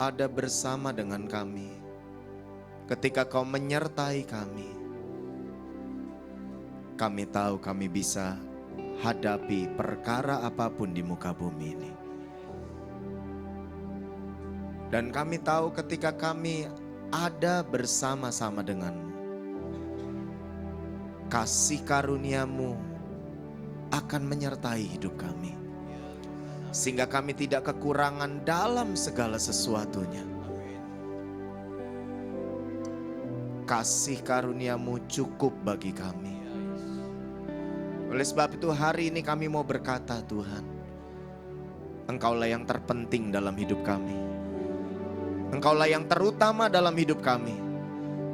ada bersama dengan kami, ketika Kau menyertai kami tahu kami bisa hadapi perkara apapun di muka bumi ini. Dan kami tahu ketika kami ada bersama-sama denganmu, kasih karuniamu akan menyertai hidup kami. Sehingga kami tidak kekurangan dalam segala sesuatunya. Kasih karuniamu cukup bagi kami. Oleh sebab itu hari ini kami mau berkata, Tuhan, Engkaulah yang terpenting dalam hidup kami. Engkaulah yang terutama dalam hidup kami.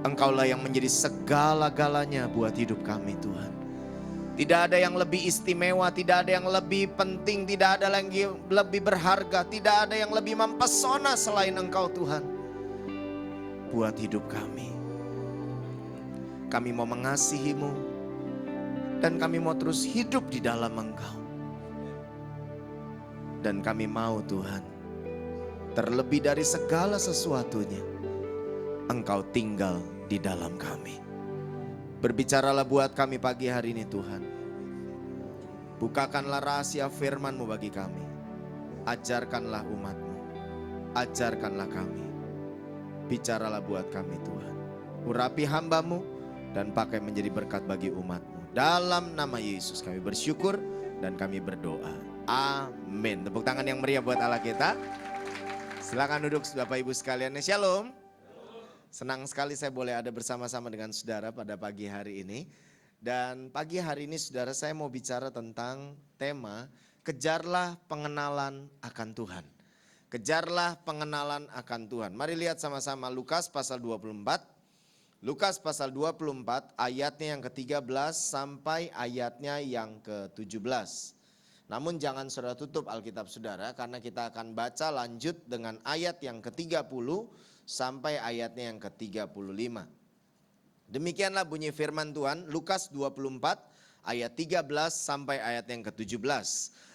Engkaulah yang menjadi segala-galanya buat hidup kami, Tuhan. Tidak ada yang lebih istimewa, tidak ada yang lebih penting, tidak ada yang lebih berharga, tidak ada yang lebih mempesona selain Engkau, Tuhan, buat hidup kami. Kami mau mengasihi-Mu dan kami mau terus hidup di dalam Engkau. Dan kami mau, Tuhan, terlebih dari segala sesuatunya, Engkau tinggal di dalam kami. Berbicaralah buat kami pagi hari ini, Tuhan. Bukakanlah rahasia firman-Mu bagi kami. Ajarkanlah umat-Mu. Ajarkanlah kami. Bicaralah buat kami, Tuhan. Urapi hamba-Mu dan pakai menjadi berkat bagi umat-Mu. Dalam nama Yesus kami bersyukur dan kami berdoa. Amin. Tepuk tangan yang meriah buat Allah kita. Silakan duduk Bapak Ibu sekalian. Shalom. Senang sekali saya boleh ada bersama-sama dengan saudara pada pagi hari ini. Dan pagi hari ini saudara, saya mau bicara tentang tema kejarlah pengenalan akan Tuhan. Kejarlah pengenalan akan Tuhan. Mari lihat sama-sama Lukas pasal 24. Lukas pasal 24 ayatnya yang ke-13 sampai ayatnya yang ke-17. Namun jangan saudara tutup Alkitab saudara, karena kita akan baca lanjut dengan ayat yang ke-30 sampai ayatnya yang ke-35. Demikianlah bunyi firman Tuhan, Lukas 24 ayat 13 sampai ayat yang ke-17.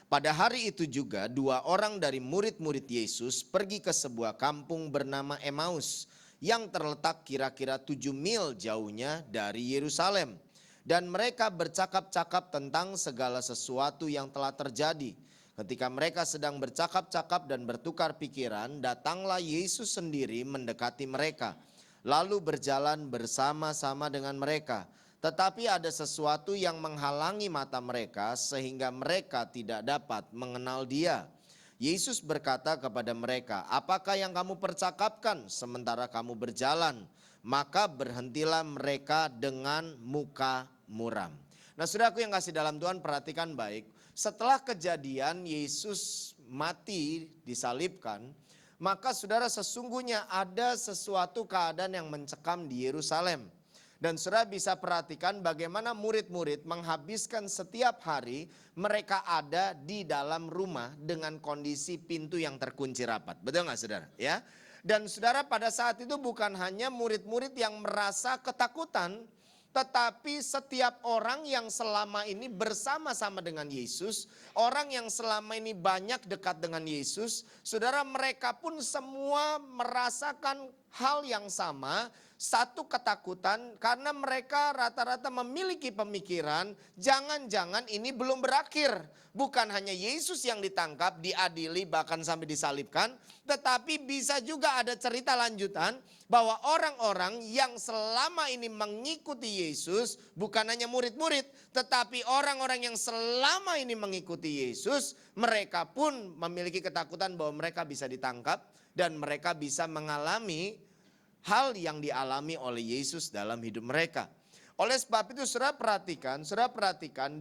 Pada hari itu juga 2 orang dari murid-murid Yesus pergi ke sebuah kampung bernama Emmaus yang terletak kira-kira 7 mil jauhnya dari Yerusalem. Dan mereka bercakap-cakap tentang segala sesuatu yang telah terjadi. Ketika mereka sedang bercakap-cakap dan bertukar pikiran, datanglah Yesus sendiri mendekati mereka, lalu berjalan bersama-sama dengan mereka. Tetapi ada sesuatu yang menghalangi mata mereka sehingga mereka tidak dapat mengenal Dia. Yesus berkata kepada mereka, "Apakah yang kamu percakapkan sementara kamu berjalan?" Maka berhentilah mereka dengan muka muram. Nah, saudaraku yang kasih dalam Tuhan, perhatikan baik. Setelah kejadian Yesus mati disalibkan, maka saudara, sesungguhnya ada sesuatu keadaan yang mencekam di Yerusalem. Dan saudara bisa perhatikan bagaimana murid-murid menghabiskan setiap hari mereka ada di dalam rumah dengan kondisi pintu yang terkunci rapat. Betul nggak saudara? Ya. Dan saudara, pada saat itu bukan hanya murid-murid yang merasa ketakutan, tetapi setiap orang yang selama ini bersama-sama dengan Yesus, orang yang selama ini banyak dekat dengan Yesus, saudara, mereka pun semua merasakan hal yang sama, satu ketakutan, karena mereka rata-rata memiliki pemikiran, jangan-jangan ini belum berakhir. Bukan hanya Yesus yang ditangkap, diadili, bahkan sampai disalibkan, tetapi bisa juga ada cerita lanjutan bahwa orang-orang yang selama ini mengikuti Yesus, bukan hanya murid-murid, tetapi orang-orang yang selama ini mengikuti Yesus, mereka pun memiliki ketakutan bahwa mereka bisa ditangkap dan mereka bisa mengalami hal yang dialami oleh Yesus dalam hidup mereka. Oleh sebab itu saudara perhatikan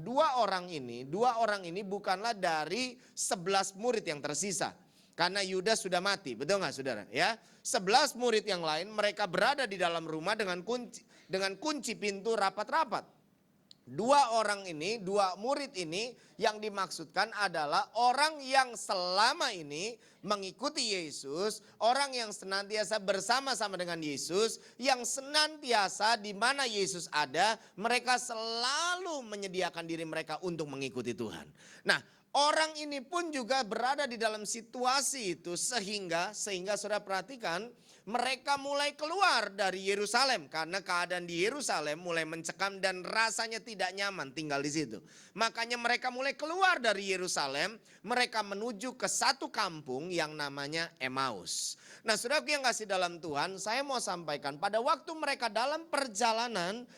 dua orang ini bukanlah dari 11 murid yang tersisa. Karena Yudas sudah mati, betul nggak saudara? Ya, 11 murid yang lain mereka berada di dalam rumah dengan kunci pintu rapat-rapat. Dua murid ini yang dimaksudkan adalah orang yang selama ini mengikuti Yesus, orang yang senantiasa bersama-sama dengan Yesus, yang senantiasa di mana Yesus ada, mereka selalu menyediakan diri mereka untuk mengikuti Tuhan. Nah, Orang ini pun juga berada di dalam situasi itu sehingga saudara perhatikan mereka mulai keluar dari Yerusalem karena keadaan di Yerusalem mulai mencekam dan rasanya tidak nyaman tinggal di situ. Makanya mereka mulai keluar dari Yerusalem, mereka menuju ke satu kampung yang namanya Emmaus. Nah, saudara yang kasih dalam Tuhan, saya mau sampaikan pada waktu mereka dalam perjalanan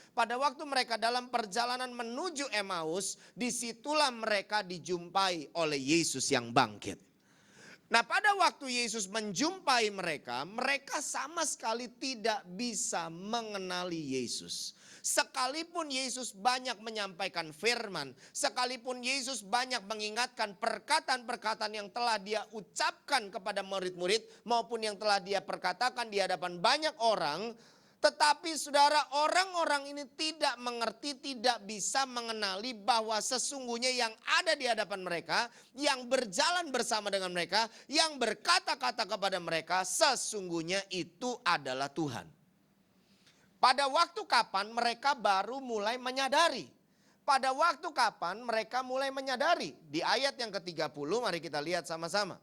menuju Emmaus, disitulah mereka dijumpai oleh Yesus yang bangkit. Nah, pada waktu Yesus menjumpai mereka, mereka sama sekali tidak bisa mengenali Yesus. Sekalipun Yesus banyak menyampaikan firman, sekalipun Yesus banyak mengingatkan perkataan-perkataan yang telah dia ucapkan kepada murid-murid maupun yang telah dia perkatakan di hadapan banyak orang, tetapi saudara, orang-orang ini tidak mengerti, tidak bisa mengenali bahwa sesungguhnya yang ada di hadapan mereka, yang berjalan bersama dengan mereka, yang berkata-kata kepada mereka, sesungguhnya itu adalah Tuhan. Pada waktu kapan mereka baru mulai menyadari? Pada waktu kapan mereka mulai menyadari? Di ayat yang ke-30, mari kita lihat sama-sama.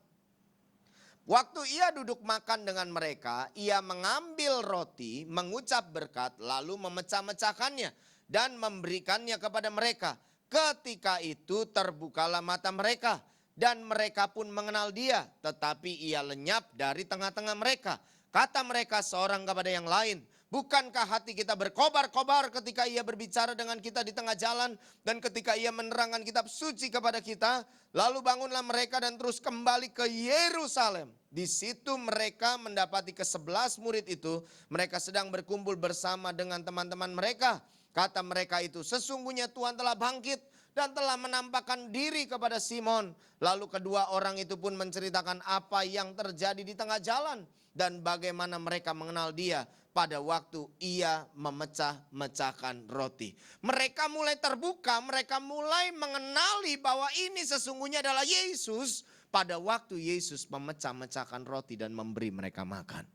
Waktu ia duduk makan dengan mereka, ia mengambil roti, mengucap berkat, lalu memecah-mecahkannya dan memberikannya kepada mereka. Ketika itu terbukalah mata mereka dan mereka pun mengenal dia, tetapi ia lenyap dari tengah-tengah mereka. Kata mereka seorang kepada yang lain, bukankah hati kita berkobar-kobar ketika ia berbicara dengan kita di tengah jalan dan ketika ia menerangkan kitab suci kepada kita? Lalu bangunlah mereka dan terus kembali ke Yerusalem. Di situ mereka mendapati ke-11 murid itu, mereka sedang berkumpul bersama dengan teman-teman mereka. Kata mereka itu, sesungguhnya Tuhan telah bangkit dan telah menampakkan diri kepada Simon. Lalu kedua orang itu pun menceritakan apa yang terjadi di tengah jalan dan bagaimana mereka mengenal dia pada waktu ia memecah-mecahkan roti. Mereka mulai terbuka, mereka mulai mengenali bahwa ini sesungguhnya adalah Yesus pada waktu Yesus memecah-mecahkan roti dan memberi mereka makan.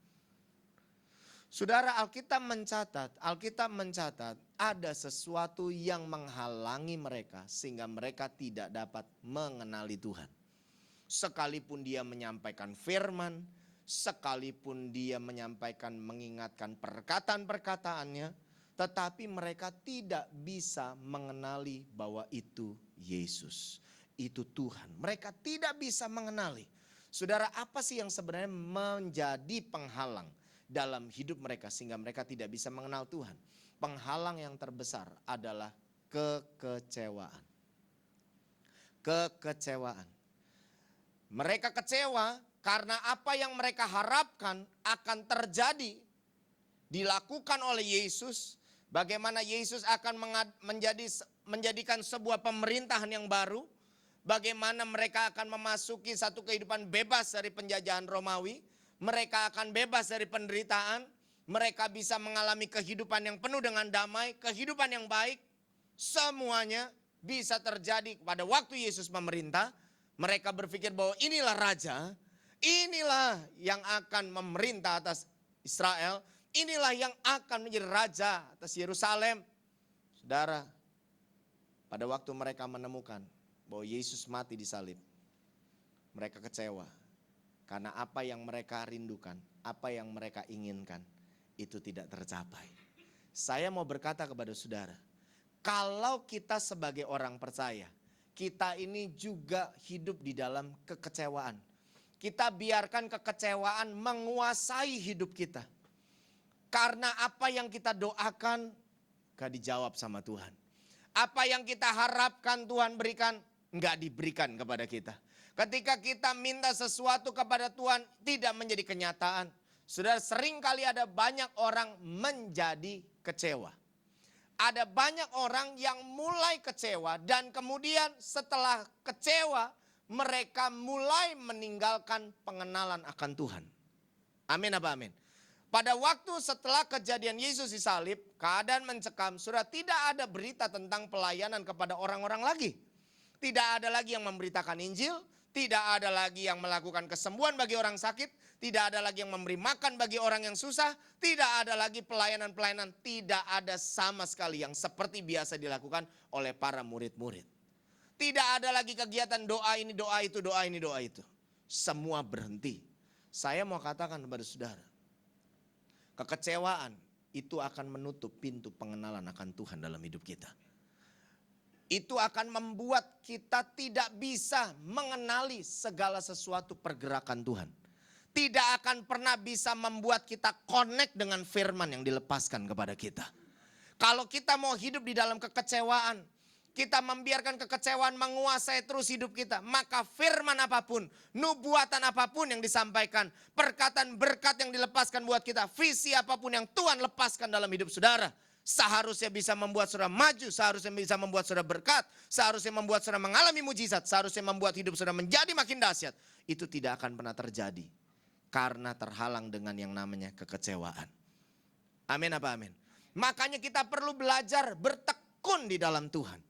Saudara, Alkitab mencatat ada sesuatu yang menghalangi mereka sehingga mereka tidak dapat mengenali Tuhan. Sekalipun dia menyampaikan firman, sekalipun dia mengingatkan perkataan-perkataannya, tetapi mereka tidak bisa mengenali bahwa itu Yesus, itu Tuhan. Mereka tidak bisa mengenali. Saudara, apa sih yang sebenarnya menjadi penghalang dalam hidup mereka sehingga mereka tidak bisa mengenal Tuhan? Penghalang yang terbesar adalah kekecewaan. Kekecewaan. Mereka kecewa karena apa yang mereka harapkan akan terjadi, dilakukan oleh Yesus. Bagaimana Yesus akan menjadikan sebuah pemerintahan yang baru. Bagaimana mereka akan memasuki satu kehidupan bebas dari penjajahan Romawi. Mereka akan bebas dari penderitaan. Mereka bisa mengalami kehidupan yang penuh dengan damai, kehidupan yang baik. Semuanya bisa terjadi pada waktu Yesus memerintah. Mereka berpikir bahwa inilah raja. Inilah yang akan memerintah atas Israel. Inilah yang akan menjadi raja atas Yerusalem. Saudara, pada waktu mereka menemukan bahwa Yesus mati di salib, mereka kecewa. Karena apa yang mereka rindukan, apa yang mereka inginkan, itu tidak tercapai. Saya mau berkata kepada saudara, kalau kita sebagai orang percaya, kita ini juga hidup di dalam kekecewaan. Kita biarkan kekecewaan menguasai hidup kita. Karena apa yang kita doakan gak dijawab sama Tuhan. Apa yang kita harapkan Tuhan berikan gak diberikan kepada kita. Ketika kita minta sesuatu kepada Tuhan tidak menjadi kenyataan. Sudah sering kali ada banyak orang menjadi kecewa. Ada banyak orang yang mulai kecewa dan kemudian setelah kecewa mereka mulai meninggalkan pengenalan akan Tuhan. Amin apa amin? Pada waktu setelah kejadian Yesus disalib, keadaan mencekam, sudah tidak ada berita tentang pelayanan kepada orang-orang lagi. Tidak ada lagi yang memberitakan Injil, tidak ada lagi yang melakukan kesembuhan bagi orang sakit, tidak ada lagi yang memberi makan bagi orang yang susah, tidak ada lagi pelayanan-pelayanan, tidak ada sama sekali yang seperti biasa dilakukan oleh para murid-murid. Tidak ada lagi kegiatan doa ini, doa itu, doa ini, doa itu. Semua berhenti. Saya mau katakan kepada saudara, kekecewaan itu akan menutup pintu pengenalan akan Tuhan dalam hidup kita. Itu akan membuat kita tidak bisa mengenali segala sesuatu pergerakan Tuhan. Tidak akan pernah bisa membuat kita connect dengan firman yang dilepaskan kepada kita. Kalau kita mau hidup di dalam kekecewaan, kita membiarkan kekecewaan menguasai terus hidup kita, maka firman apapun, nubuatan apapun yang disampaikan, perkataan berkat yang dilepaskan buat kita, visi apapun yang Tuhan lepaskan dalam hidup saudara, seharusnya bisa membuat saudara maju, seharusnya bisa membuat saudara berkat, seharusnya membuat saudara mengalami mujizat, seharusnya membuat hidup saudara menjadi makin dahsyat. Itu tidak akan pernah terjadi karena terhalang dengan yang namanya kekecewaan. Amin apa amin? Makanya kita perlu belajar bertekun di dalam Tuhan.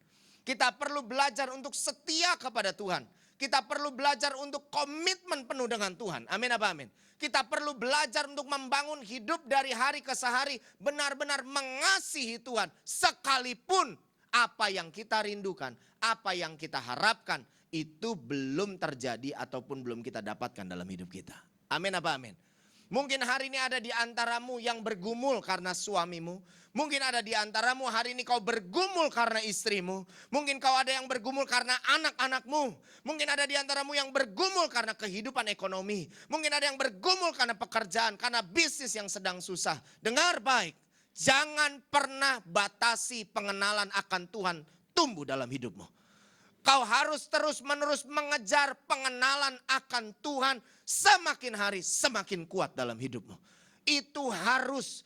Kita perlu belajar untuk setia kepada Tuhan. Kita perlu belajar untuk komitmen penuh dengan Tuhan. Amin apa amin? Kita perlu belajar untuk membangun hidup dari hari ke sehari. Benar-benar mengasihi Tuhan. Sekalipun apa yang kita rindukan, apa yang kita harapkan, itu belum terjadi ataupun belum kita dapatkan dalam hidup kita. Amin apa amin? Mungkin hari ini ada di antaramu yang bergumul karena suamimu. Mungkin ada di antaramu hari ini kau bergumul karena istrimu. Mungkin kau ada yang bergumul karena anak-anakmu. Mungkin ada di antaramu yang bergumul karena kehidupan ekonomi. Mungkin ada yang bergumul karena pekerjaan, karena bisnis yang sedang susah. Dengar baik, jangan pernah batasi pengenalan akan Tuhan tumbuh dalam hidupmu. Kau harus terus-menerus mengejar pengenalan akan Tuhan, semakin hari semakin kuat dalam hidupmu. Itu harus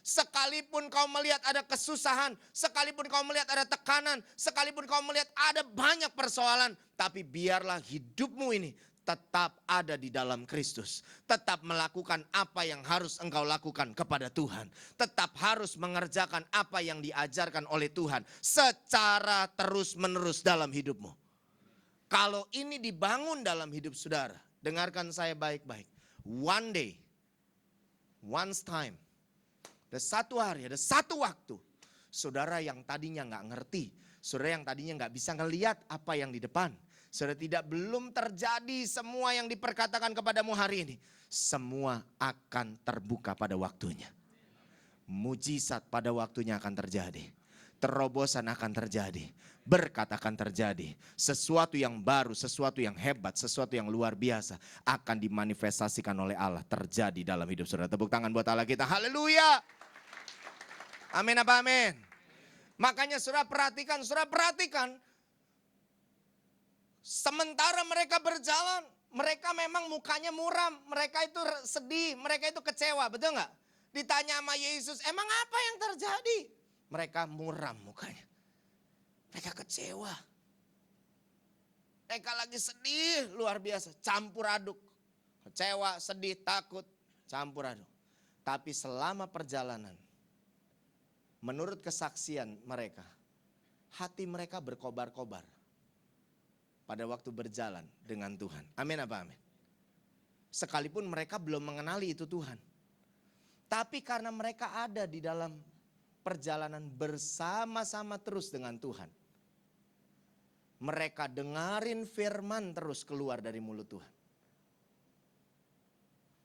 sekalipun kau melihat ada kesusahan, sekalipun kau melihat ada tekanan, sekalipun kau melihat ada banyak persoalan, tapi biarlah hidupmu ini tetap ada di dalam Kristus. Tetap melakukan apa yang harus engkau lakukan kepada Tuhan. Tetap harus mengerjakan apa yang diajarkan oleh Tuhan secara terus-menerus dalam hidupmu. Kalau ini dibangun dalam hidup saudara, dengarkan saya baik-baik. One day, once time, ada satu hari, ada satu waktu, saudara yang tadinya gak ngerti, saudara yang tadinya gak bisa ngelihat apa yang di depan, saudara belum terjadi semua yang diperkatakan kepadamu hari ini, semua akan terbuka pada waktunya. Mujizat pada waktunya akan terjadi. Terobosan akan terjadi. Berkat akan terjadi. Sesuatu yang baru, sesuatu yang hebat, sesuatu yang luar biasa akan dimanifestasikan oleh Allah terjadi dalam hidup saudara. Tepuk tangan buat Allah kita. Haleluya. Amin apa amin? Makanya saudara perhatikan. Sementara mereka berjalan, mereka memang mukanya muram, mereka itu sedih, mereka itu kecewa, betul nggak? Ditanya sama Yesus, emang apa yang terjadi? Mereka muram mukanya, mereka kecewa, mereka lagi sedih luar biasa, campur aduk, kecewa, sedih, takut, campur aduk. Tapi selama perjalanan, menurut kesaksian mereka, hati mereka berkobar-kobar. Pada waktu berjalan dengan Tuhan. Amin apa amin? Sekalipun mereka belum mengenali itu Tuhan. Tapi karena mereka ada di dalam perjalanan bersama-sama terus dengan Tuhan. Mereka dengarin firman terus keluar dari mulut Tuhan.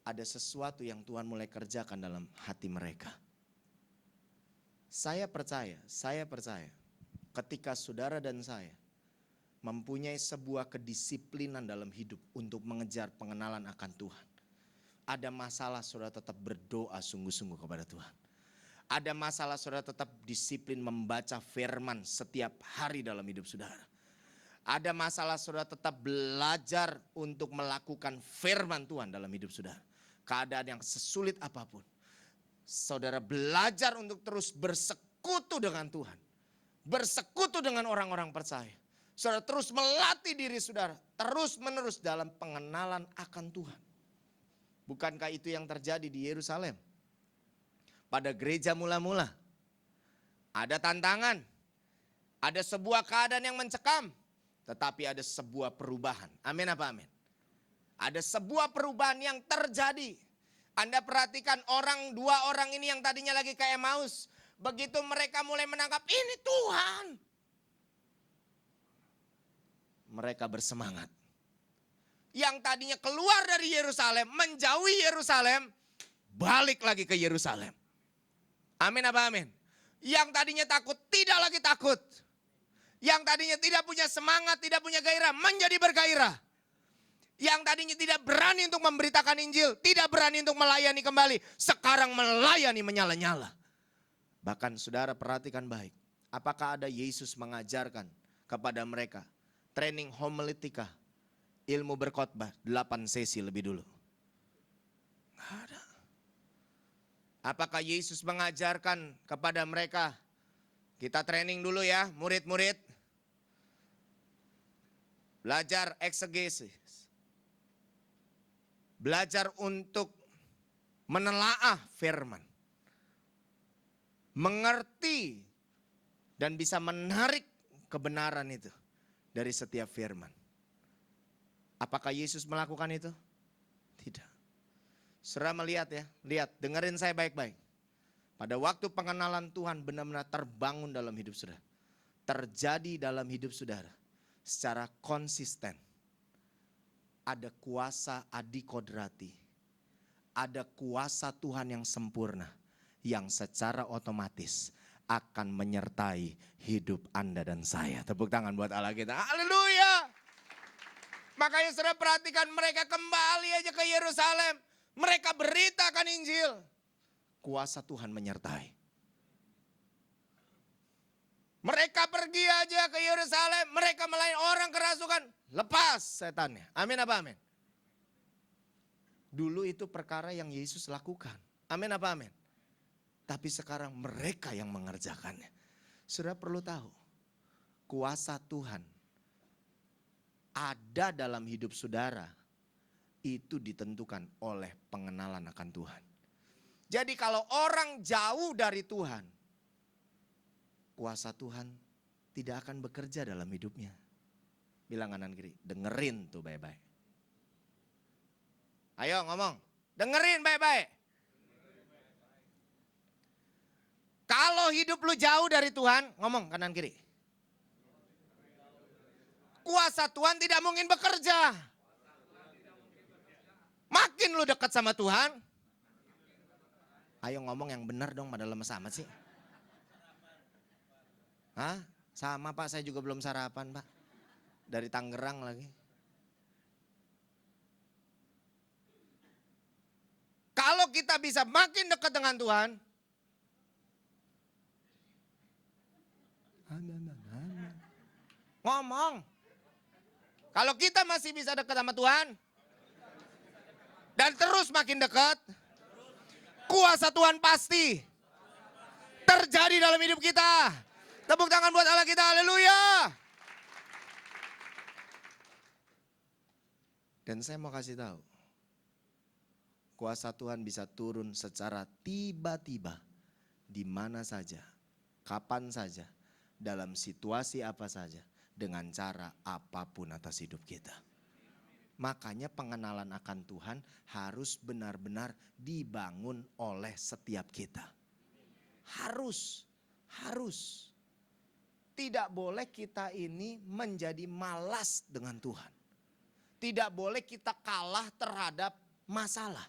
Ada sesuatu yang Tuhan mulai kerjakan dalam hati mereka. Saya percaya ketika saudara dan saya mempunyai sebuah kedisiplinan dalam hidup untuk mengejar pengenalan akan Tuhan. Ada masalah saudara tetap berdoa sungguh-sungguh kepada Tuhan. Ada masalah saudara tetap disiplin membaca firman setiap hari dalam hidup saudara. Ada masalah saudara tetap belajar untuk melakukan firman Tuhan dalam hidup saudara. Keadaan yang sesulit apapun, saudara belajar untuk terus bersekutu dengan Tuhan. Bersekutu dengan orang-orang percaya. Saudara terus melatih diri saudara, terus menerus dalam pengenalan akan Tuhan. Bukankah itu yang terjadi di Yerusalem? Pada gereja mula-mula, ada tantangan, ada sebuah keadaan yang mencekam, tetapi ada sebuah perubahan. Amin apa amin? Ada sebuah perubahan yang terjadi. Anda perhatikan dua orang ini yang tadinya lagi ke Emmaus, begitu mereka mulai menangkap ini Tuhan. mereka bersemangat. Yang tadinya keluar dari Yerusalem, menjauhi Yerusalem, balik lagi ke Yerusalem. Amin apa amin? Yang tadinya takut, tidak lagi takut. Yang tadinya tidak punya semangat, tidak punya gairah, menjadi bergairah. Yang tadinya tidak berani untuk memberitakan Injil, tidak berani untuk melayani kembali, sekarang melayani menyala-nyala. Bahkan saudara perhatikan baik, apakah ada Yesus mengajarkan kepada mereka training homiletika, ilmu berkhotbah 8 sesi lebih dulu? Nggak ada. Apakah Yesus mengajarkan kepada mereka, kita training dulu ya murid-murid, belajar eksegesis, belajar untuk menelaah firman, mengerti dan bisa menarik kebenaran itu dari setiap firman. Apakah Yesus melakukan itu? Tidak. Saudara melihat ya, lihat, dengerin saya baik-baik. Pada waktu pengenalan Tuhan benar-benar terbangun dalam hidup saudara, terjadi dalam hidup saudara secara konsisten. Ada kuasa adikodrati, ada kuasa Tuhan yang sempurna, yang secara otomatis akan menyertai hidup Anda dan saya. Tepuk tangan buat Allah kita. Haleluya. Makanya saudara perhatikan, mereka kembali aja ke Yerusalem. Mereka beritakan Injil. Kuasa Tuhan menyertai. Mereka pergi aja ke Yerusalem. Mereka melayani orang kerasukan. Lepas setannya. Amin apa amin? Dulu itu perkara yang Yesus lakukan. Amin apa amin? Tapi sekarang mereka yang mengerjakannya. Saudara perlu tahu, kuasa Tuhan ada dalam hidup saudara itu ditentukan oleh pengenalan akan Tuhan. Jadi kalau orang jauh dari Tuhan, kuasa Tuhan tidak akan bekerja dalam hidupnya. Bilang kanan kiri, dengerin tuh baik-baik. Ayo ngomong, dengerin baik-baik. Kalau hidup lu jauh dari Tuhan, ngomong kanan kiri. Kuasa Tuhan tidak mungkin bekerja. Makin lu dekat sama Tuhan. Ayo ngomong yang benar dong, pada lemes amat sih. Hah? Sama Pak, saya juga belum sarapan Pak. Dari Tangerang lagi. Kalau kita bisa makin dekat dengan Tuhan, ngomong. Kalau kita masih bisa dekat sama Tuhan, dan terus makin dekat, kuasa Tuhan pasti terjadi dalam hidup kita. Tepuk tangan buat Allah kita, haleluya. Dan saya mau kasih tahu, kuasa Tuhan bisa turun secara tiba-tiba, di mana saja, kapan saja, dalam situasi apa saja, dengan cara apapun atas hidup kita. Makanya pengenalan akan Tuhan harus benar-benar dibangun oleh setiap kita. Harus. Tidak boleh kita ini menjadi malas dengan Tuhan. Tidak boleh kita kalah terhadap masalah.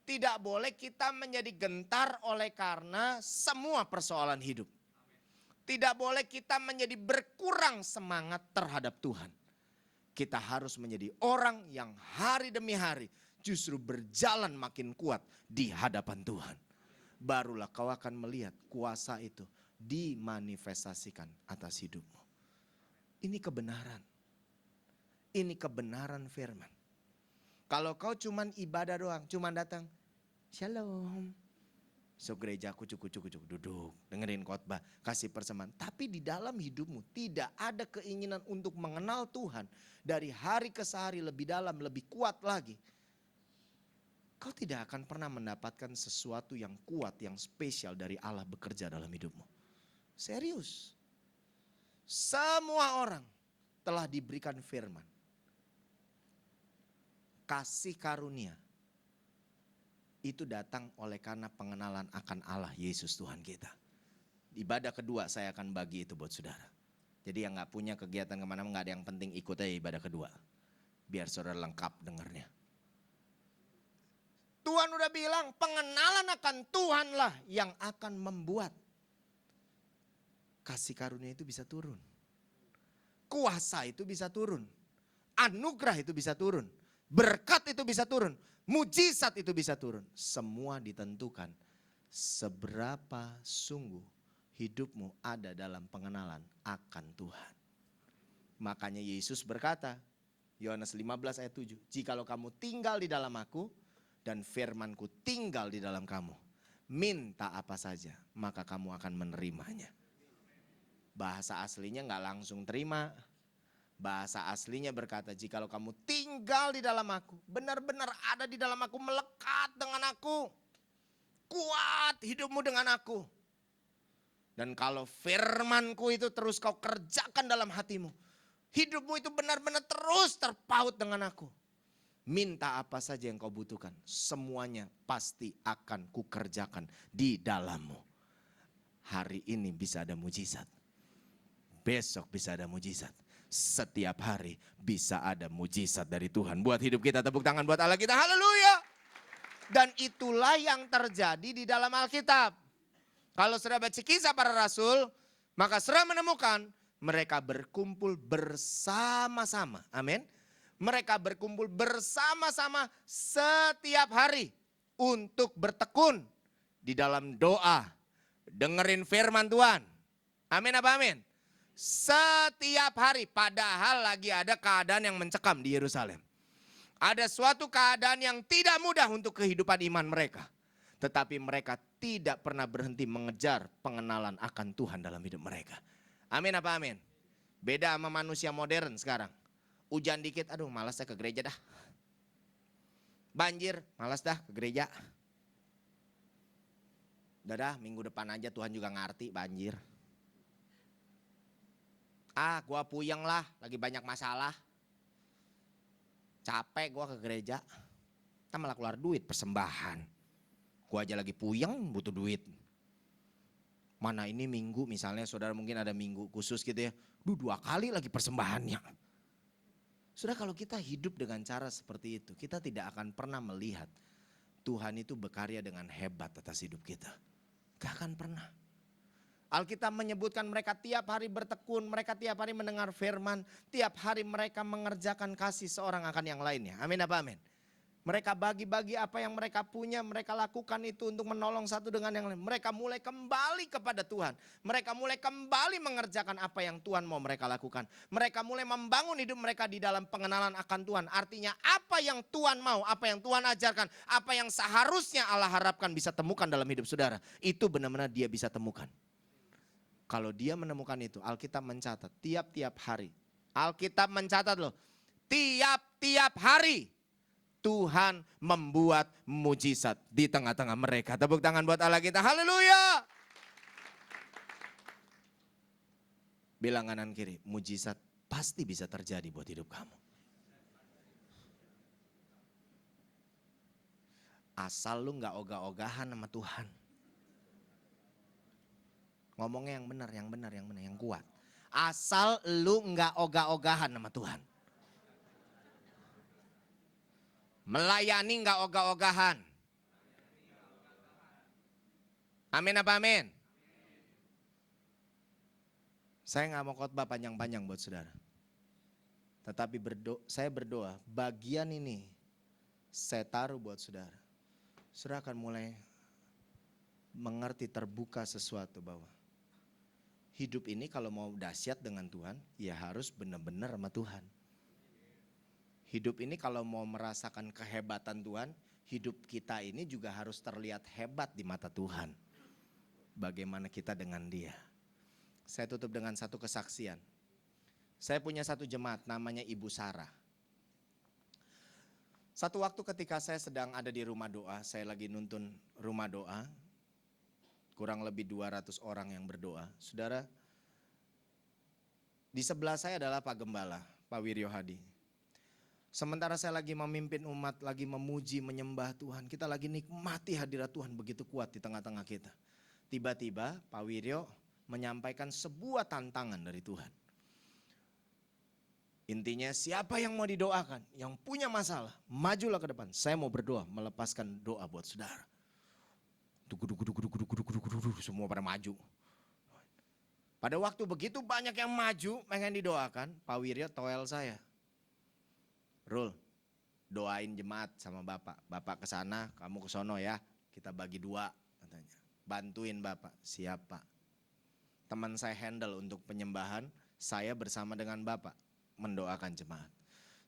Tidak boleh kita menjadi gentar oleh karena semua persoalan hidup. Tidak boleh kita menjadi berkurang semangat terhadap Tuhan. Kita harus menjadi orang yang hari demi hari justru berjalan makin kuat di hadapan Tuhan. Barulah kau akan melihat kuasa itu dimanifestasikan atas hidupmu. Ini kebenaran. Ini kebenaran firman. Kalau kau cuman ibadah doang, cuman datang, shalom. So gereja kucuk, duduk, dengerin khotbah, kasih persembahan. Tapi di dalam hidupmu tidak ada keinginan untuk mengenal Tuhan. Dari hari ke hari lebih dalam, lebih kuat lagi. Kau tidak akan pernah mendapatkan sesuatu yang kuat, yang spesial dari Allah bekerja dalam hidupmu. Serius. Semua orang telah diberikan firman. Kasih karunia itu datang oleh karena pengenalan akan Allah Yesus Tuhan kita. Ibadah kedua saya akan bagi itu buat saudara. Jadi yang gak punya kegiatan kemana-mana, gak ada yang penting, ikut aja ibadah kedua. Biar saudara lengkap dengarnya. Tuhan udah bilang pengenalan akan Tuhanlah yang akan membuat kasih karunia itu bisa turun. Kuasa itu bisa turun. Anugerah itu bisa turun. Berkat itu bisa turun. Mujizat itu bisa turun. Semua ditentukan seberapa sungguh hidupmu ada dalam pengenalan akan Tuhan. Makanya Yesus berkata, Yohanes 15 ayat 7, jikalau kamu tinggal di dalam aku dan firmanku tinggal di dalam kamu, minta apa saja maka kamu akan menerimanya. Bahasa aslinya gak langsung terima. Bahasa aslinya berkata, jikalau kamu tinggal di dalam aku, benar-benar ada di dalam aku, melekat dengan aku, kuat hidupmu dengan aku. Dan kalau firmanku itu terus kau kerjakan dalam hatimu, hidupmu itu benar-benar terus terpaut dengan aku. Minta apa saja yang kau butuhkan, semuanya pasti akan kukerjakan di dalammu. Hari ini bisa ada mujizat, besok bisa ada mujizat, setiap hari bisa ada mujizat dari Tuhan. Buat hidup kita, tepuk tangan buat Allah kita, haleluya. Dan itulah yang terjadi di dalam Alkitab. Kalau saudara baca Kisah Para Rasul, maka saudara menemukan mereka berkumpul bersama-sama. Amin. Mereka berkumpul bersama-sama setiap hari untuk bertekun di dalam doa, dengerin firman Tuhan. Amin apa amin? Setiap hari, padahal lagi ada keadaan yang mencekam di Yerusalem. Ada suatu keadaan yang tidak mudah untuk kehidupan iman mereka. Tetapi mereka tidak pernah berhenti mengejar pengenalan akan Tuhan dalam hidup mereka. Amin apa amin? Beda sama manusia modern sekarang. Hujan dikit, aduh malas dah ke gereja dah. Banjir, malas dah ke gereja. Dah minggu depan aja Tuhan juga ngerti banjir. Gua puyeng lah, lagi banyak masalah. Capek gua ke gereja. Kita malah keluar duit persembahan. Gua aja lagi puyeng butuh duit. Mana ini minggu misalnya saudara mungkin ada minggu khusus gitu ya. 2 kali lagi persembahannya. Saudara kalau kita hidup dengan cara seperti itu, kita tidak akan pernah melihat Tuhan itu berkarya dengan hebat atas hidup kita. Gak akan pernah. Alkitab menyebutkan mereka tiap hari bertekun, mereka tiap hari mendengar firman, tiap hari mereka mengerjakan kasih seorang akan yang lainnya. Amin apa amin? Mereka bagi-bagi apa yang mereka punya, mereka lakukan itu untuk menolong satu dengan yang lain. Mereka mulai kembali kepada Tuhan. Mereka mulai kembali mengerjakan apa yang Tuhan mau mereka lakukan. Mereka mulai membangun hidup mereka di dalam pengenalan akan Tuhan. Artinya apa yang Tuhan mau, apa yang Tuhan ajarkan, apa yang seharusnya Allah harapkan bisa temukan dalam hidup saudara. Itu benar-benar dia bisa temukan. Kalau dia menemukan itu, Alkitab mencatat tiap-tiap hari. Alkitab mencatat loh, tiap-tiap hari. Tuhan membuat mujizat di tengah-tengah mereka. Tepuk tangan buat Allah kita. Haleluya. Bilang kanan kiri, mujizat pasti bisa terjadi buat hidup kamu. Asal lu gak ogah-ogahan sama Tuhan. Ngomongnya yang benar, yang kuat. Asal lu gak ogah-ogahan sama Tuhan. Melayani gak ogah-ogahan. Amin apa amin? Saya gak mau khotbah panjang-panjang buat saudara. Tetapi saya berdoa bagian ini saya taruh buat saudara. Saudara akan mulai mengerti terbuka sesuatu bahwa hidup ini kalau mau dahsyat dengan Tuhan ya harus benar-benar sama Tuhan. Hidup ini kalau mau merasakan kehebatan Tuhan, hidup kita ini juga harus terlihat hebat di mata Tuhan. Bagaimana kita dengan dia. Saya tutup dengan satu kesaksian. Saya punya satu jemaat namanya Ibu Sarah. Satu waktu ketika saya sedang ada di rumah doa, saya lagi nuntun rumah doa. Kurang lebih 200 orang yang berdoa. Saudara, di sebelah saya adalah Pak Gembala, Pak Wiryo Hadi. Sementara saya lagi memimpin umat, lagi memuji, menyembah Tuhan. Kita lagi nikmati hadirat Tuhan begitu kuat di tengah-tengah kita. Tiba-tiba Pak Wiryo menyampaikan sebuah tantangan dari Tuhan. Intinya siapa yang mau didoakan, yang punya masalah, majulah ke depan. Saya mau berdoa melepaskan doa buat saudara. Semua pada maju. Pada waktu begitu banyak yang maju pengen didoakan, Pak Wirya toel saya. Rul, doain jemaat sama Bapak. Bapak ke sana, kamu ke sono ya. Kita bagi dua katanya. Bantuin Bapak. Siap Pak. Teman saya handle untuk penyembahan, saya bersama dengan Bapak mendoakan jemaat.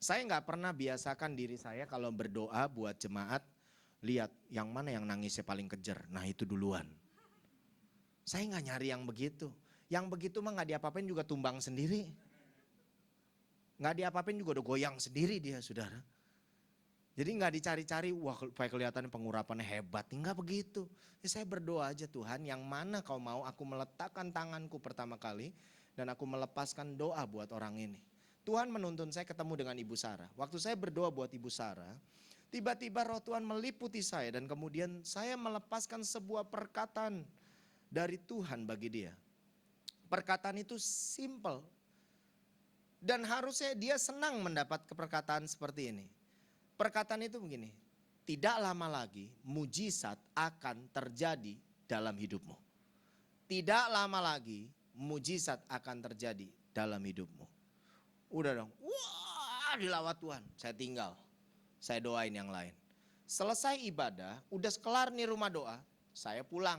Saya nggak pernah biasakan diri saya kalau berdoa buat jemaat, lihat yang mana yang nangisnya paling kejer, nah itu duluan. Saya nggak nyari yang begitu. Yang begitu mah nggak diapa-apain juga tumbang sendiri. Nggak diapa-apain juga udah goyang sendiri dia, saudara. Jadi nggak dicari-cari, wah supaya kelihatan pengurapannya hebat. Nggak begitu. Ya saya berdoa aja, Tuhan yang mana kau mau aku meletakkan tanganku pertama kali. Dan aku melepaskan doa buat orang ini. Tuhan menuntun saya ketemu dengan Ibu Sarah. Waktu saya berdoa buat Ibu Sarah, tiba-tiba roh Tuhan meliputi saya. Dan kemudian saya melepaskan sebuah perkataan dari Tuhan bagi dia. Perkataan itu simple. Dan harusnya dia senang mendapat perkataan seperti ini. Perkataan itu begini, tidak lama lagi mujizat akan terjadi dalam hidupmu. Tidak lama lagi mujizat akan terjadi dalam hidupmu. Udah dong, wah dilawat Tuhan, saya tinggal. Saya doain yang lain. Selesai ibadah, udah kelar nih rumah doa, saya pulang.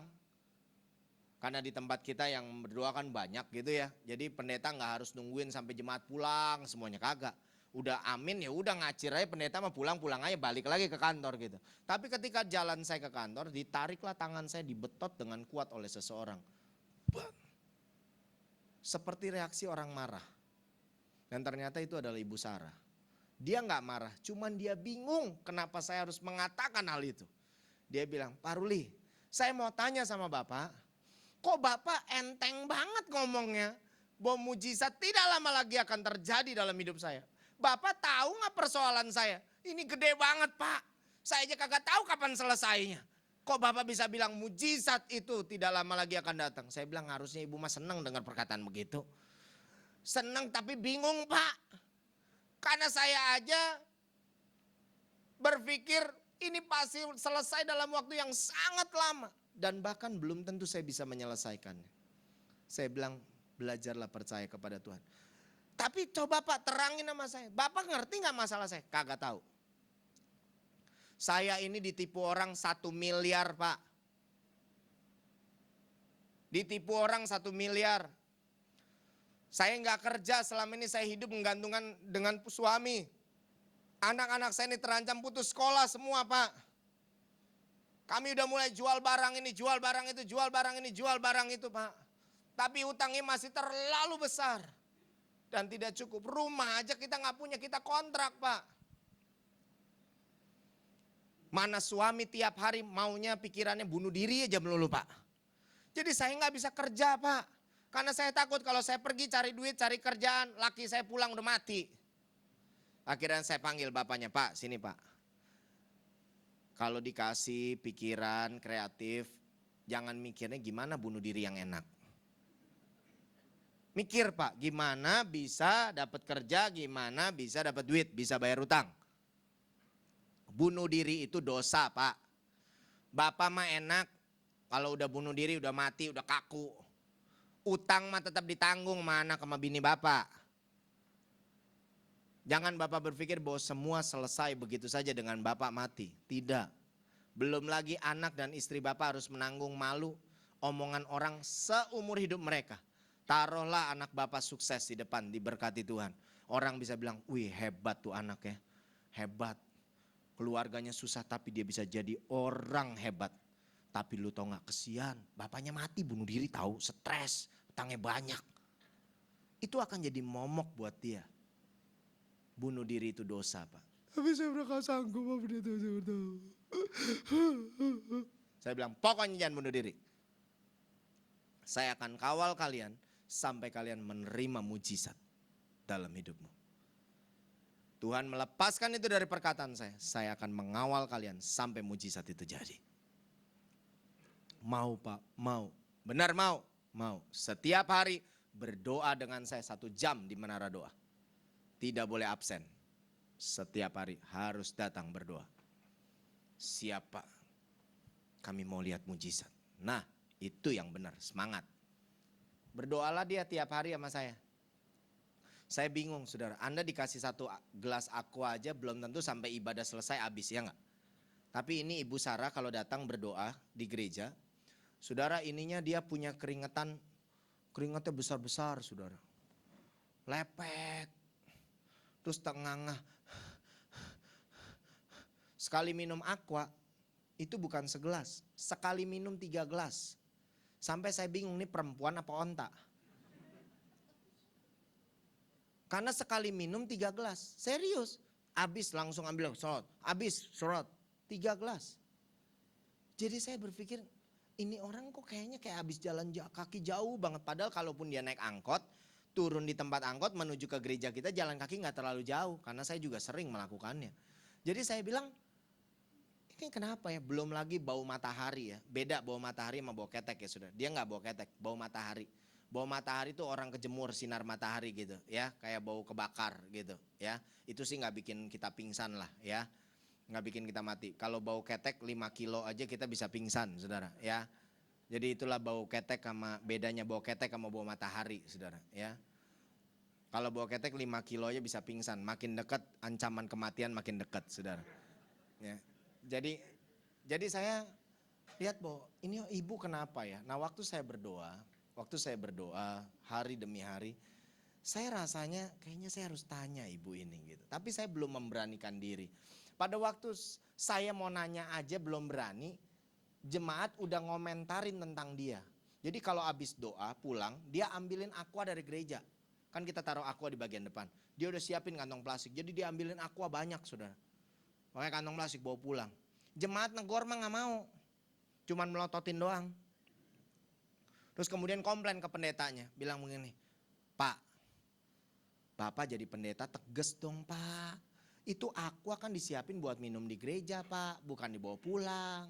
Karena di tempat kita yang berdoa kan banyak gitu ya. Jadi pendeta gak harus nungguin sampai jemaat pulang semuanya, kagak. Udah amin ya udah ngacir aja, pendeta mah pulang aja balik lagi ke kantor gitu. Tapi ketika jalan saya ke kantor, ditariklah tangan saya dibetot dengan kuat oleh seseorang. Bang. Seperti reaksi orang marah. Dan ternyata itu adalah Ibu Sarah. Dia gak marah, cuman dia bingung kenapa saya harus mengatakan hal itu. Dia bilang, Pak Ruli, saya mau tanya sama Bapak, kok Bapak enteng banget ngomongnya, bahwa mujizat tidak lama lagi akan terjadi dalam hidup saya. Bapak tahu gak persoalan saya? Ini gede banget Pak, saya aja kagak tahu kapan selesainya. Kok Bapak bisa bilang mujizat itu tidak lama lagi akan datang? Saya bilang harusnya Ibu mah senang dengar perkataan begitu. Senang tapi bingung Pak. Karena saya aja berpikir ini pasti selesai dalam waktu yang sangat lama. Dan bahkan belum tentu saya bisa menyelesaikannya. Saya bilang belajarlah percaya kepada Tuhan. Tapi coba Pak terangin sama saya. Bapak ngerti gak masalah saya? Kagak tahu. Saya ini ditipu orang 1 miliar Pak. Ditipu orang 1 miliar. Saya gak kerja, selama ini saya hidup menggantungkan dengan suami. Anak-anak saya ini terancam putus sekolah semua Pak. Kami udah mulai jual barang ini, jual barang itu, jual barang ini, jual barang itu Pak. Tapi utangnya masih terlalu besar. Dan tidak cukup, rumah aja kita gak punya, kita kontrak Pak. Mana suami tiap hari maunya pikirannya bunuh diri aja melulu Pak. Jadi saya gak bisa kerja Pak. Karena saya takut kalau saya pergi cari duit, cari kerjaan, laki saya pulang udah mati. Akhirnya saya panggil bapaknya, Pak sini Pak. Kalau dikasih pikiran kreatif, jangan mikirnya gimana bunuh diri yang enak. Mikir Pak, gimana bisa dapat kerja, gimana bisa dapat duit, bisa bayar utang. Bunuh diri itu dosa Pak. Bapak mah enak, kalau udah bunuh diri udah mati, udah kaku. Utang mah tetap ditanggung sama anak sama bini Bapak. Jangan Bapak berpikir bahwa semua selesai begitu saja dengan Bapak mati. Tidak. Belum lagi anak dan istri Bapak harus menanggung malu omongan orang seumur hidup mereka. Taruhlah anak Bapak sukses di depan, diberkati Tuhan. Orang bisa bilang, wih hebat tuh anaknya. Hebat. Keluarganya susah tapi dia bisa jadi orang hebat. Tapi lu tau gak, kesian. Bapaknya mati bunuh diri tahu, stres, utangnya banyak. Itu akan jadi momok buat dia. Bunuh diri itu dosa Pak. Tapi saya udah gak sanggup Pak. Saya bilang pokoknya jangan bunuh diri. Saya akan kawal kalian sampai kalian menerima mujizat dalam hidupmu. Tuhan melepaskan itu dari perkataan saya. Saya akan mengawal kalian sampai mujizat itu jadi. Mau Pak, mau. Benar mau. Setiap hari berdoa dengan saya 1 jam di menara doa. Tidak boleh absen. Setiap hari harus datang berdoa. Siapa? Kami mau lihat mujizat. Nah, itu yang benar, semangat. Berdoalah dia tiap hari sama saya. Saya bingung saudara, Anda dikasih 1 gelas aqua aja belum tentu sampai ibadah selesai habis, ya enggak? Tapi ini Ibu Sarah kalau datang berdoa di gereja, saudara ininya dia punya keringetan, keringetnya besar-besar saudara. Lepek, terus tengah. Sekali minum aqua, itu bukan segelas, sekali minum 3 gelas. Sampai saya bingung nih perempuan apa onta. Karena sekali minum 3 gelas, serius. Habis langsung ambil sorot, habis sorot, 3 gelas. Jadi saya berpikir ini orang kok kayaknya kayak habis jalan kaki jauh banget. Padahal kalaupun dia naik angkot, turun di tempat angkot menuju ke gereja kita jalan kaki gak terlalu jauh. Karena saya juga sering melakukannya. Jadi saya bilang ini kenapa ya, belum lagi bau matahari ya. Beda bau matahari sama bau ketek ya sudah. Dia gak bau ketek, bau matahari. Bau matahari itu orang kejemur sinar matahari gitu ya. Kayak bau kebakar gitu ya. Itu sih gak bikin kita pingsan lah ya. Gak bikin kita mati. Kalau bau ketek 5 kilo aja kita bisa pingsan saudara ya. Jadi itulah bau ketek sama bedanya bau ketek sama bau matahari saudara ya. Kalau bau ketek 5 kilo aja bisa pingsan. Makin dekat ancaman kematian makin dekat saudara ya. Jadi saya lihat bahwa ini ibu kenapa ya. Nah waktu saya berdoa hari demi hari, saya rasanya kayaknya saya harus tanya ibu ini gitu. Tapi saya belum memberanikan diri. Pada waktu saya mau nanya aja belum berani, jemaat udah ngomentarin tentang dia. Jadi kalau habis doa pulang, dia ambilin aqua dari gereja. Kan kita taruh aqua di bagian depan. Dia udah siapin kantong plastik, jadi dia ambilin aqua banyak saudara. Pakai kantong plastik bawa pulang. Jemaat negor mah gak mau. Cuman melototin doang. Terus kemudian komplain ke pendetanya. Bilang begini, Pak, Bapak jadi pendeta tegas dong Pak. Itu aqua kan disiapin buat minum di gereja Pak. Bukan dibawa pulang.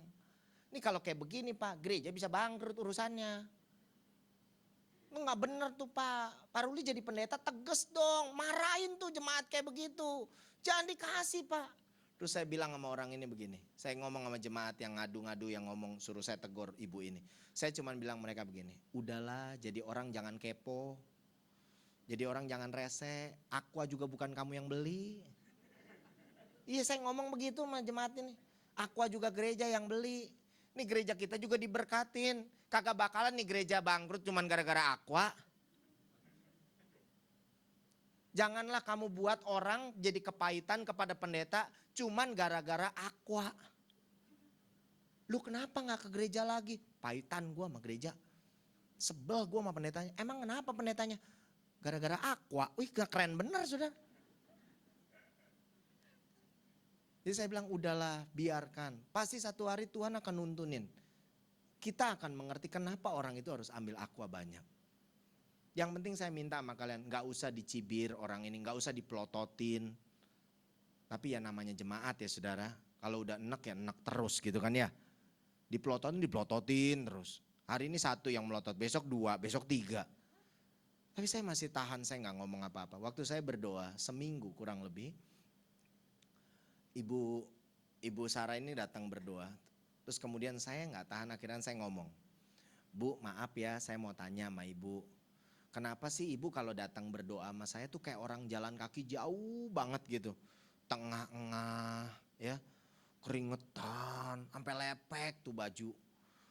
Ini kalau kayak begini Pak, gereja bisa bangkrut urusannya. Nggak bener tuh Pak. Pak Ruli jadi pendeta tegas dong. Marahin tuh jemaat kayak begitu. Jangan dikasih Pak. Terus saya bilang sama orang ini begini. Saya ngomong sama jemaat yang ngadu-ngadu yang ngomong suruh saya tegur ibu ini. Saya cuma bilang mereka begini. Udahlah jadi orang jangan kepo. Jadi orang jangan rese. Aqua juga bukan kamu yang beli. Iya saya ngomong begitu sama jemaat ini. Aqua juga gereja yang beli. Nih gereja kita juga diberkatin. Kagak bakalan nih gereja bangkrut cuman gara-gara aqua. Janganlah kamu buat orang jadi kepahitan kepada pendeta cuman gara-gara aqua. Lu kenapa gak ke gereja lagi? Pahitan gue sama gereja. Sebel gue sama pendetanya. Emang kenapa pendetanya? Gara-gara aqua. Wih gak keren bener saudara. Jadi saya bilang udahlah biarkan. Pasti satu hari Tuhan akan nuntunin. Kita akan mengerti kenapa orang itu harus ambil aqua banyak. Yang penting saya minta sama kalian, gak usah dicibir orang ini, gak usah dipelototin. Tapi ya namanya jemaat ya saudara, kalau udah enek ya enek terus gitu kan ya. Dipelototin terus. Hari ini 1 yang melotot, besok 2, besok 3. Tapi saya masih tahan, saya gak ngomong apa-apa. Waktu saya berdoa seminggu kurang lebih, Ibu Sarah ini datang berdoa. Terus kemudian saya gak tahan, akhirnya saya ngomong. Bu maaf ya, saya mau tanya sama ibu. Kenapa sih ibu kalau datang berdoa sama saya tuh kayak orang jalan kaki jauh banget gitu. Tengah-engah ya, keringetan, sampai lepek tuh baju.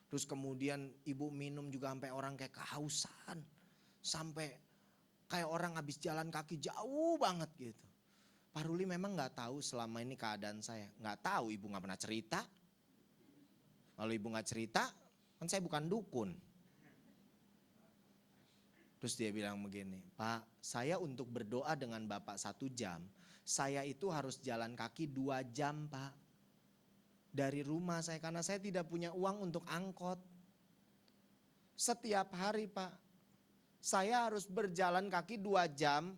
Terus kemudian ibu minum juga sampai orang kayak kehausan. Sampai kayak orang habis jalan kaki jauh banget gitu. Pak Ruli memang gak tahu selama ini keadaan saya. Gak tahu, ibu gak pernah cerita. Kalau ibu gak cerita, kan saya bukan dukun. Terus dia bilang begini, Pak, saya untuk berdoa dengan Bapak 1 jam, saya itu harus jalan kaki 2 jam Pak. Dari rumah saya, karena saya tidak punya uang untuk angkot. Setiap hari Pak, saya harus berjalan kaki 2 jam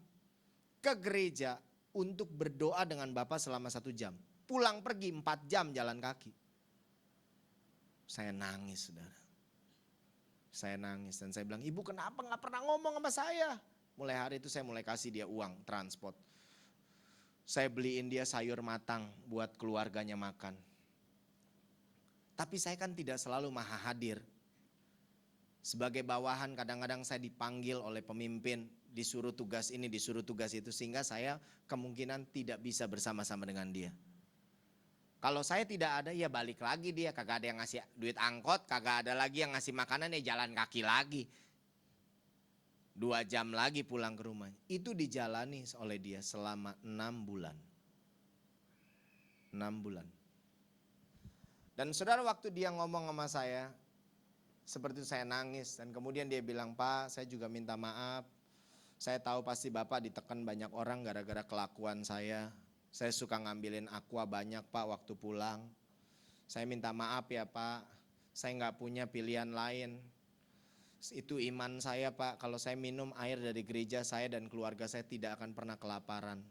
ke gereja untuk berdoa dengan Bapak selama 1 jam. Pulang pergi 4 jam jalan kaki. Saya nangis saudara. Saya nangis dan saya bilang, ibu kenapa gak pernah ngomong sama saya? Mulai hari itu saya mulai kasih dia uang transport. Saya beliin dia sayur matang buat keluarganya makan. Tapi saya kan tidak selalu maha hadir. Sebagai bawahan kadang-kadang saya dipanggil oleh pemimpin, disuruh tugas ini, disuruh tugas itu, sehingga saya kemungkinan tidak bisa bersama-sama dengan dia. Kalau saya tidak ada, ya balik lagi dia, kagak ada yang ngasih duit angkot, kagak ada lagi yang ngasih makanan, ya jalan kaki lagi. 2 jam lagi pulang ke rumah. Itu dijalani oleh dia selama 6 bulan. 6 bulan. Dan saudara, waktu dia ngomong sama saya, seperti itu saya nangis. Dan kemudian dia bilang, Pak, saya juga minta maaf. Saya tahu pasti Bapak ditekan banyak orang gara-gara kelakuan saya. Saya suka ngambilin aqua banyak Pak waktu pulang. Saya minta maaf ya Pak, saya nggak punya pilihan lain. Itu iman saya Pak, kalau saya minum air dari gereja, saya dan keluarga saya tidak akan pernah kelaparan.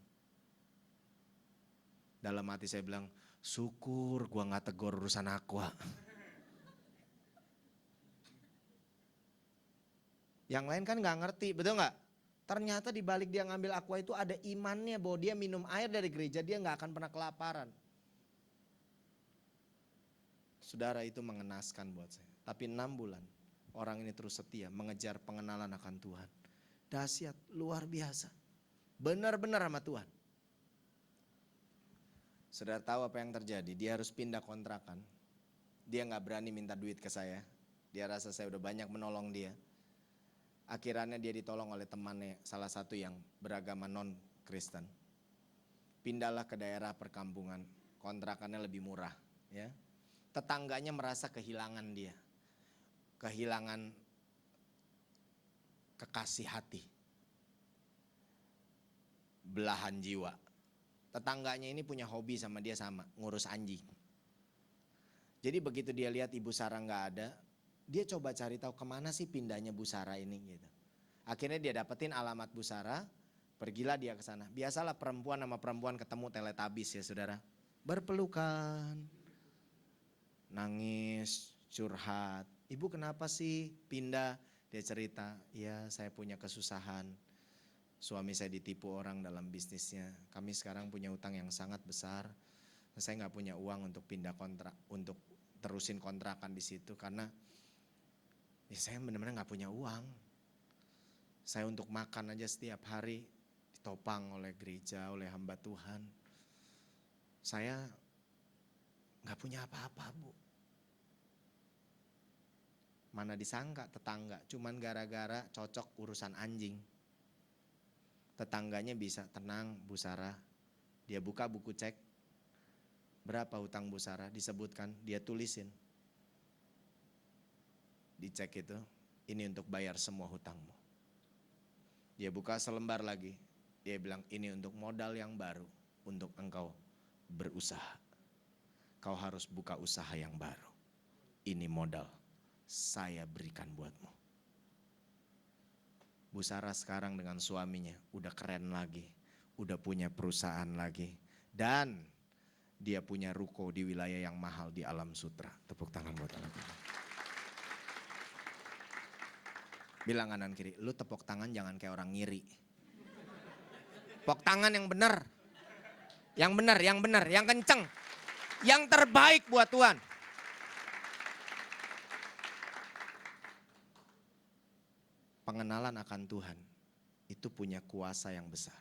Dalam hati saya bilang, syukur gua nggak tegur urusan aqua. Yang lain kan nggak ngerti, betul nggak? Ternyata di balik dia ngambil aqua itu ada imannya bahwa dia minum air dari gereja, dia nggak akan pernah kelaparan. Saudara, itu mengenaskan buat saya. Tapi 6 bulan orang ini terus setia mengejar pengenalan akan Tuhan. Dahsyat, luar biasa. Benar-benar sama Tuhan. Saudara tahu apa yang terjadi? Dia harus pindah kontrakan. Dia nggak berani minta duit ke saya. Dia rasa saya udah banyak menolong dia. Akhirnya dia ditolong oleh temannya, salah satu yang beragama non-Kristen. Pindahlah ke daerah perkampungan, kontrakannya lebih murah. Ya. Tetangganya merasa kehilangan dia. Kehilangan kekasih hati. Belahan jiwa. Tetangganya ini punya hobi sama dia sama, ngurus anjing. Jadi begitu dia lihat Ibu Sarah nggak ada, dia coba cari tahu kemana sih pindahnya Bu Sarah ini gitu. Akhirnya dia dapetin alamat Bu Sarah, pergilah dia ke sana. Biasalah perempuan sama perempuan ketemu teletabis ya saudara. Berpelukan, nangis, curhat. Ibu kenapa sih pindah? Dia cerita, ya saya punya kesusahan. Suami saya ditipu orang dalam bisnisnya. Kami sekarang punya utang yang sangat besar. Saya nggak punya uang untuk pindah kontrak, untuk terusin kontrakan di situ karena ya saya benar-benar gak punya uang. Saya untuk makan aja setiap hari ditopang oleh gereja, oleh hamba Tuhan. Saya gak punya apa-apa Bu. Mana disangka tetangga, cuman gara-gara cocok urusan anjing. Tetangganya bisa, tenang Bu Sarah. Dia buka buku cek, berapa hutang Bu Sarah, disebutkan, dia tulisin. Dicek itu, ini untuk bayar semua hutangmu. Dia buka selembar lagi, dia bilang ini untuk modal yang baru, untuk engkau berusaha. Kau harus buka usaha yang baru. Ini modal saya berikan buatmu. Bu Sarah sekarang dengan suaminya udah keren lagi, udah punya perusahaan lagi. Dan dia punya ruko di wilayah yang mahal di Alam Sutra. Tepuk tangan buat anak ini. Bilang kanan kiri, lu tepuk tangan jangan kayak orang ngiri. Tepuk tangan yang benar. Yang benar, yang benar, yang kenceng. Yang terbaik buat Tuhan. Pengenalan akan Tuhan itu punya kuasa yang besar.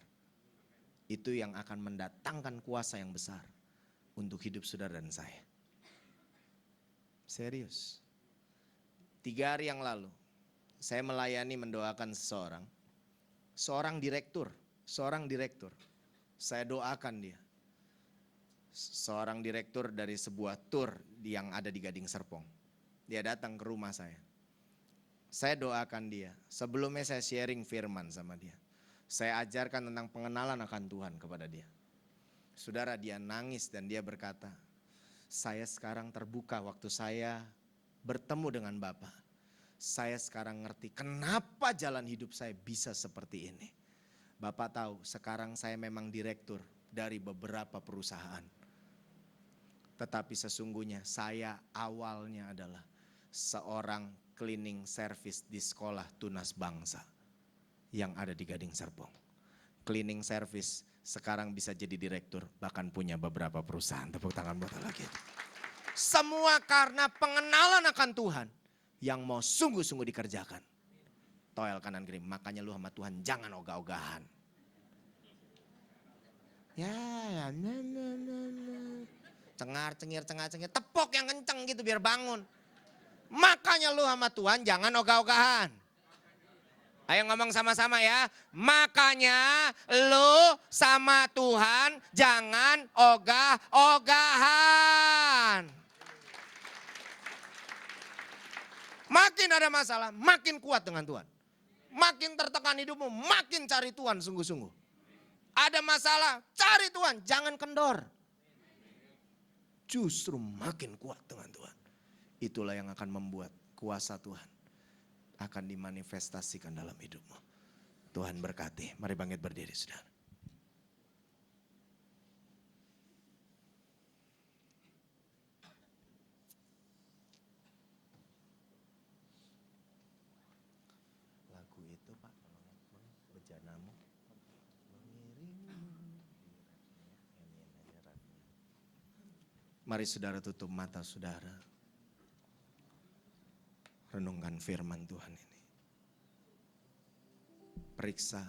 Itu yang akan mendatangkan kuasa yang besar untuk hidup saudara dan saya. Serius. 3 hari yang lalu saya melayani mendoakan seorang direktur. Saya doakan dia. Seorang direktur dari sebuah tour yang ada di Gading Serpong. Dia datang ke rumah saya. Saya doakan dia. Sebelumnya saya sharing firman sama dia. Saya ajarkan tentang pengenalan akan Tuhan kepada dia. Saudara, dia nangis dan dia berkata, saya sekarang terbuka waktu saya bertemu dengan Bapak. Saya sekarang ngerti kenapa jalan hidup saya bisa seperti ini. Bapak tahu sekarang saya memang direktur dari beberapa perusahaan. Tetapi sesungguhnya saya awalnya adalah seorang cleaning service di sekolah Tunas Bangsa yang ada di Gading Serpong. Cleaning service sekarang bisa jadi direktur, bahkan punya beberapa perusahaan. Tepuk tangan buat Allah gitu. Semua karena pengenalan akan Tuhan yang mau sungguh-sungguh dikerjakan. Toel kanan kiri, makanya lu sama Tuhan jangan ogah-ogahan. Ya, cengar-cengir, tepok yang kenceng gitu biar bangun. Makanya lu sama Tuhan jangan ogah-ogahan. Ayo ngomong sama-sama ya. Makanya lu sama Tuhan jangan ogah-ogahan. Makin ada masalah, makin kuat dengan Tuhan. Makin tertekan hidupmu, makin cari Tuhan sungguh-sungguh. Ada masalah, cari Tuhan, jangan kendor. Justru makin kuat dengan Tuhan. Itulah yang akan membuat kuasa Tuhan akan dimanifestasikan dalam hidupmu. Tuhan berkati. Mari bangkit berdiri, saudara. Lagu itu Pak, bejanamu mengiringmu. Mari saudara tutup mata saudara. Renungkan firman Tuhan ini. Periksa.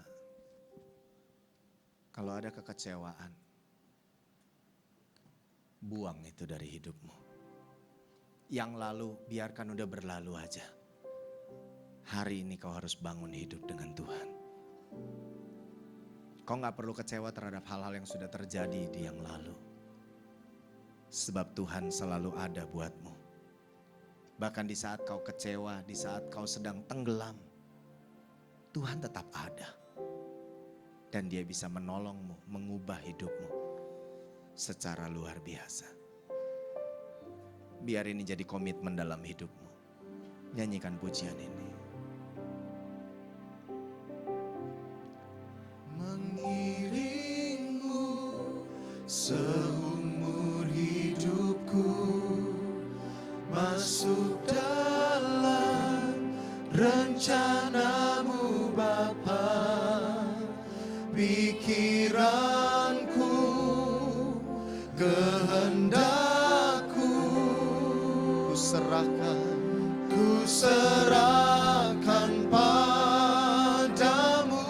Kalau ada kekecewaan, buang itu dari hidupmu. Yang lalu biarkan udah berlalu aja. Hari ini kau harus bangun hidup dengan Tuhan. Kau gak perlu kecewa terhadap hal-hal yang sudah terjadi di yang lalu. Sebab Tuhan selalu ada buatmu. Bahkan di saat kau kecewa, di saat kau sedang tenggelam, Tuhan tetap ada. Dan Dia bisa menolongmu, mengubah hidupmu secara luar biasa. Biar ini jadi komitmen dalam hidupmu. Nyanyikan pujian ini. Mengiringmu seumur hidupku. Masuk dalam rencanamu Bapa, pikiranku, kehendakku, ku serahkan padamu,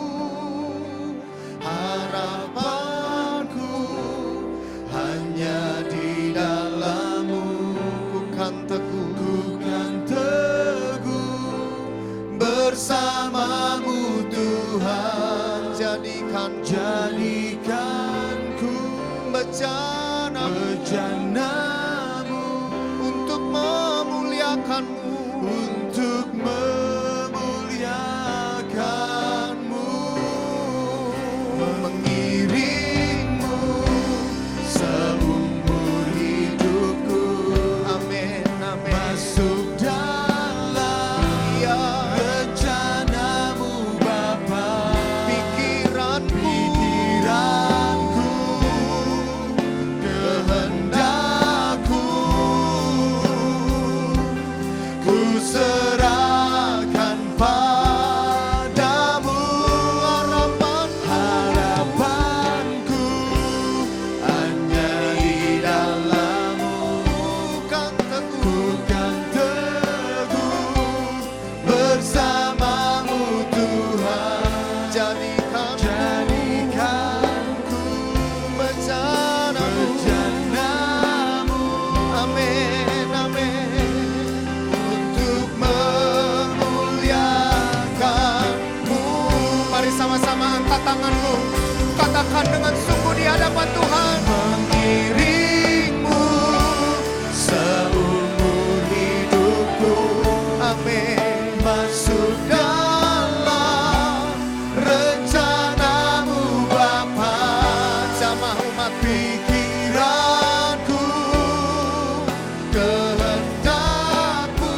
harapanku hanya di dalam-Mu. Ku kan teguh bersamamu Tuhan. Jadikanku bejanamu untuk memuliakan-Mu, mengiringmu seumur hidupku. Amin, amin. Masuk dalam rencanamu Bapa, pikiranku, kehendakku, ku serahkan padamu, harapanku hanya di dalam-Mu. Ku kan teguh bersamamu Tuhan. Jadikanku bejanamu. Amin, amin. Untuk memuliakan-Mu. Mari sama-sama angkat tanganmu. Katakan dengan sungguh di hadapan Tuhan. Mengiringmu seumur hidupku. Amin. Masuk dalam rencanamu Bapa. Jamah umat, pikiranku, kehendakku.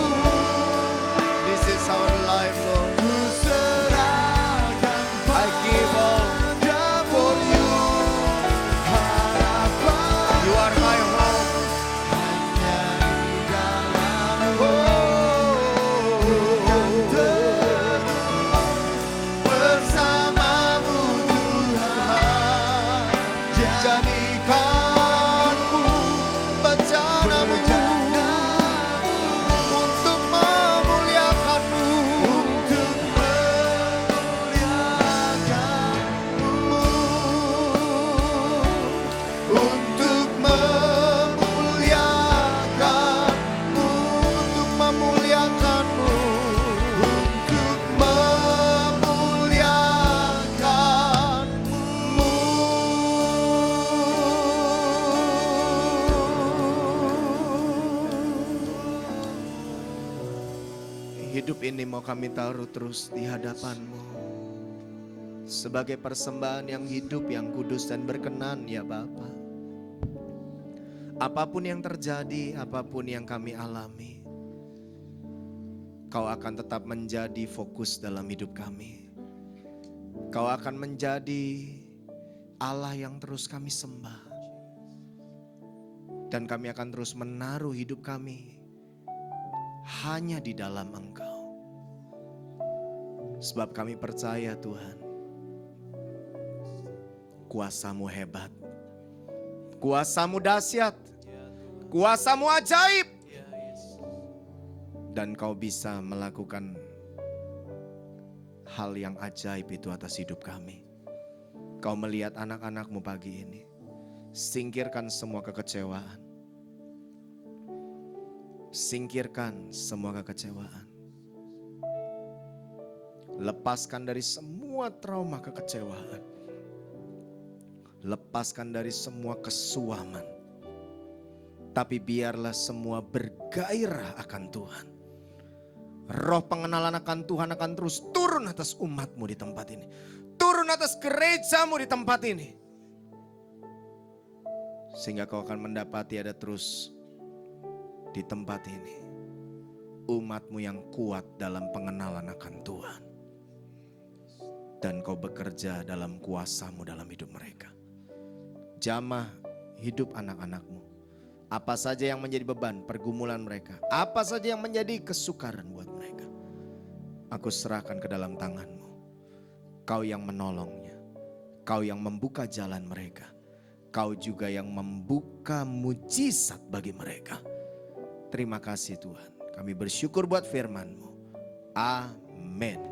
This is our life, Lord. Ku serahkan, I give all for you. Hidup ini mau kami taruh terus di hadapan-Mu sebagai persembahan yang hidup, yang kudus dan berkenan ya Bapa. Apapun yang terjadi, apapun yang kami alami, Kau akan tetap menjadi fokus dalam hidup kami. Kau akan menjadi Allah yang terus kami sembah. Dan kami akan terus menaruh hidup kami hanya di dalam Engkau. Sebab kami percaya Tuhan, kuasa-Mu hebat, kuasa-Mu dahsyat, kuasa-Mu ajaib. Dan Kau bisa melakukan hal yang ajaib itu atas hidup kami. Kau melihat anak-anak-Mu pagi ini. Singkirkan semua kekecewaan. Singkirkan semua kekecewaan. Lepaskan dari semua trauma kekecewaan. Lepaskan dari semua kesuaman. Tapi biarlah semua bergairah akan Tuhan. Roh pengenalan akan Tuhan akan terus turun atas umat-Mu di tempat ini. Turun atas gereja-Mu di tempat ini. Sehingga kau akan mendapati ada terus di tempat ini umat-Mu yang kuat dalam pengenalan akan Tuhan. Dan Kau bekerja dalam kuasa-Mu dalam hidup mereka. Jamah hidup anak-anak-Mu. Apa saja yang menjadi beban pergumulan mereka, apa saja yang menjadi kesukaran buat mereka, aku serahkan ke dalam tangan-Mu. Kau yang menolongnya, Kau yang membuka jalan mereka, Kau juga yang membuka mujizat bagi mereka. Terima kasih Tuhan, kami bersyukur buat firman-Mu. Amin.